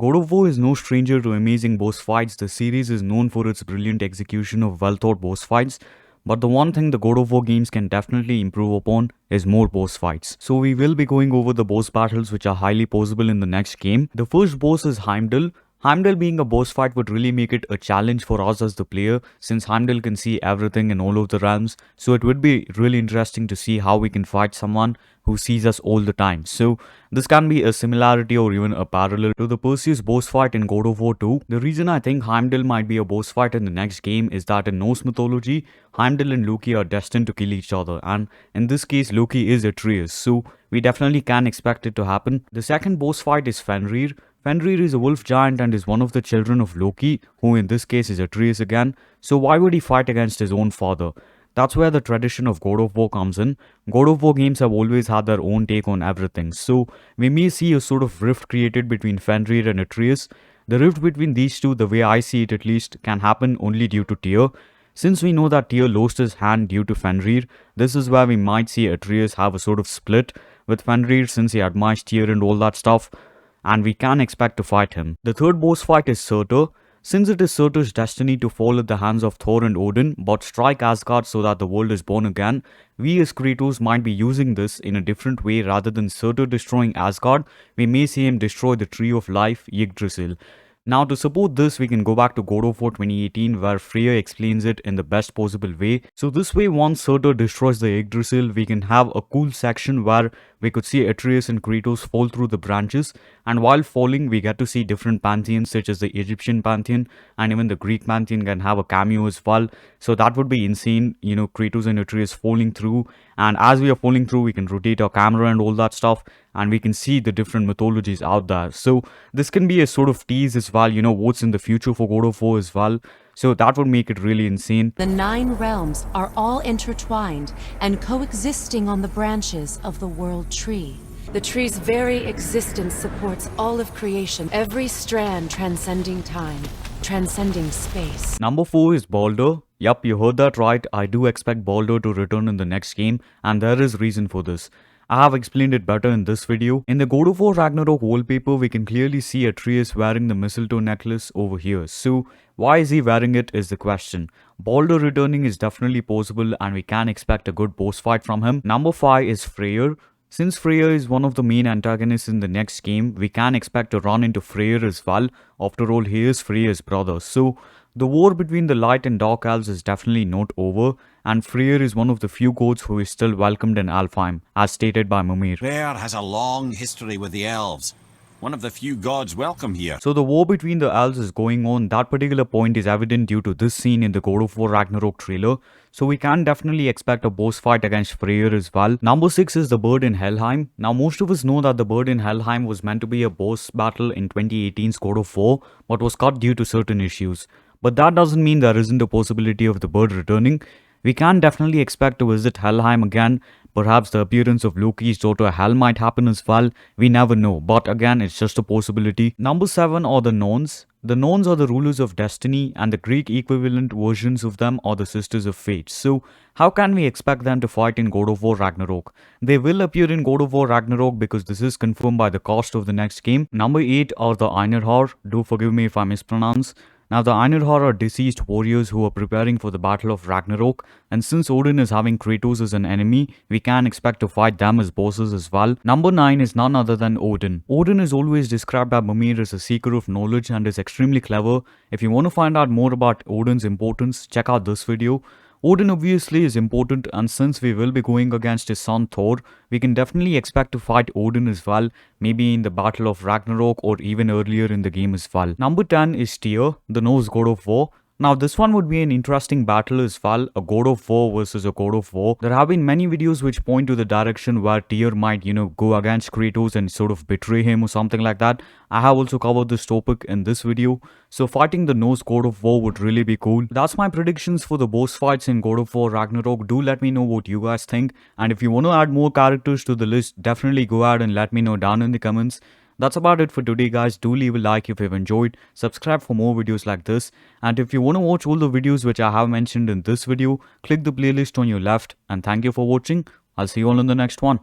God of War is no stranger to amazing boss fights. The series is known for its brilliant execution of well-thought boss fights. But the one thing the God of War games can definitely improve upon is more boss fights. So we will be going over the boss battles which are highly possible in the next game. The first boss is HEIMDALL. HEIMDALL being a boss fight would really make it a challenge for us as the player, since HEIMDALL can see everything in all of the realms. So it would be really interesting to see how we can fight someone who sees us all the time. So this can be a similarity or even a parallel to the Perseus boss fight in God of War 2. The reason I think HEIMDALL might be a boss fight in the next game is that in Norse mythology, HEIMDALL and Loki are destined to kill each other, and in this case Loki is Atreus, so we definitely can expect it to happen. The second boss fight is FENRIR. FENRIR is a wolf giant and is one of the children of Loki, who in this case is Atreus again. So why would he fight against his own father? That's where the tradition of God of War comes in. God of War games have always had their own take on everything. So we may see a sort of rift created between FENRIR and Atreus. The rift between these two, the way I see it at least, can happen only due to Tyr. Since we know that Tyr lost his hand due to FENRIR, this is where we might see Atreus have a sort of split with FENRIR since he admires Tyr and all that stuff, and we can expect to fight him. The third boss fight is Surtur. Since it is Surtur's destiny to fall at the hands of Thor and Odin but strike Asgard so that the world is born again, we as Kratos might be using this in a different way. Rather than Surtur destroying Asgard, we may see him destroy the Tree of Life, Yggdrasil. Now to support this, we can go back to God of War 2018 where FREYR explains it in the best possible way. So this way, once Surtur destroys the Yggdrasil, we can have a cool section where we could see Atreus and Kratos fall through the branches, and while falling we get to see different pantheons such as the Egyptian pantheon and even the Greek pantheon can have a cameo as well. So that would be insane, you know, Kratos and Atreus falling through, and as we are falling through we can rotate our camera and all that stuff, and we can see the different mythologies out there. So this can be a sort of tease as well, you know, what's in the future for God of War as well. So that would make it really insane. The 9 realms are all intertwined and coexisting on the branches of the world tree. The tree's very existence supports all of creation, every strand transcending time, transcending space. Number 4 is BALDUR. Yup, you heard that right. I do expect BALDUR to return in the next game, and there is reason for this. I have explained it better in this video. In the God of War Ragnarok wallpaper, we can clearly see Atreus wearing the mistletoe necklace over here. So why is he wearing it is the question. BALDUR returning is definitely possible and we can expect a good boss fight from him. Number 5 is FREYR. Since FREYR is one of the main antagonists in the next game, we can expect to run into FREYR as well. After all, he is Freyr's brother. So the war between the light and dark elves is definitely not over, and FREYR is one of the few gods who is still welcomed in Alfheim, as stated by Mimir. FREYR has a long history with the elves. One of the few gods welcome here. So the war between the elves is going on. That particular point is evident due to this scene in the God of War Ragnarok trailer. So we can definitely expect a boss fight against FREYR as well. Number 6 is the bird in Helheim. Now most of us know that the bird in Helheim was meant to be a boss battle in 2018's God of War, but was cut due to certain issues. But that doesn't mean there isn't a possibility of the bird returning. We can definitely expect to visit Helheim again. Perhaps the appearance of Loki's daughter Hel might happen as well. We never know, but again it's just a possibility. Number 7 are the NORNS. The NORNS are the rulers of destiny, and the Greek equivalent versions of them are the sisters of fate. So how can we expect them to fight in God of War Ragnarok? They will appear in God of War Ragnarok because this is confirmed by the cast of the next game. Number 8 are the Einherjar. Do forgive me if I mispronounce. Now the Einherjar are deceased warriors who are preparing for the battle of Ragnarok, and since Odin is having Kratos as an enemy, we can expect to fight them as bosses as well. Number 9 is none other than Odin. Odin is always described by Mimir as a seeker of knowledge and is extremely clever. If you want to find out more about Odin's importance, check out this video. Odin obviously is important, and since we will be going against his son Thor, we can definitely expect to fight Odin as well, maybe in the Battle of Ragnarok or even earlier in the game as well. Number 10 is Tyr, the Norse God of War. Now this one would be an interesting battle as well, a God of War versus a God of War. There have been many videos which point to the direction where Tyr might, you know, go against Kratos and sort of betray him or something like that. I have also covered this topic in this video. So fighting the Norse God of War would really be cool. That's my predictions for the boss fights in God of War Ragnarok. Do let me know what you guys think. And if you want to add more characters to the list, definitely go ahead and let me know down in the comments. That's about it for today guys. Do leave a like if you've enjoyed, subscribe for more videos like this, and if you want to watch all the videos which I have mentioned in this video, click the playlist on your left, and thank you for watching. I'll see you all in the next one.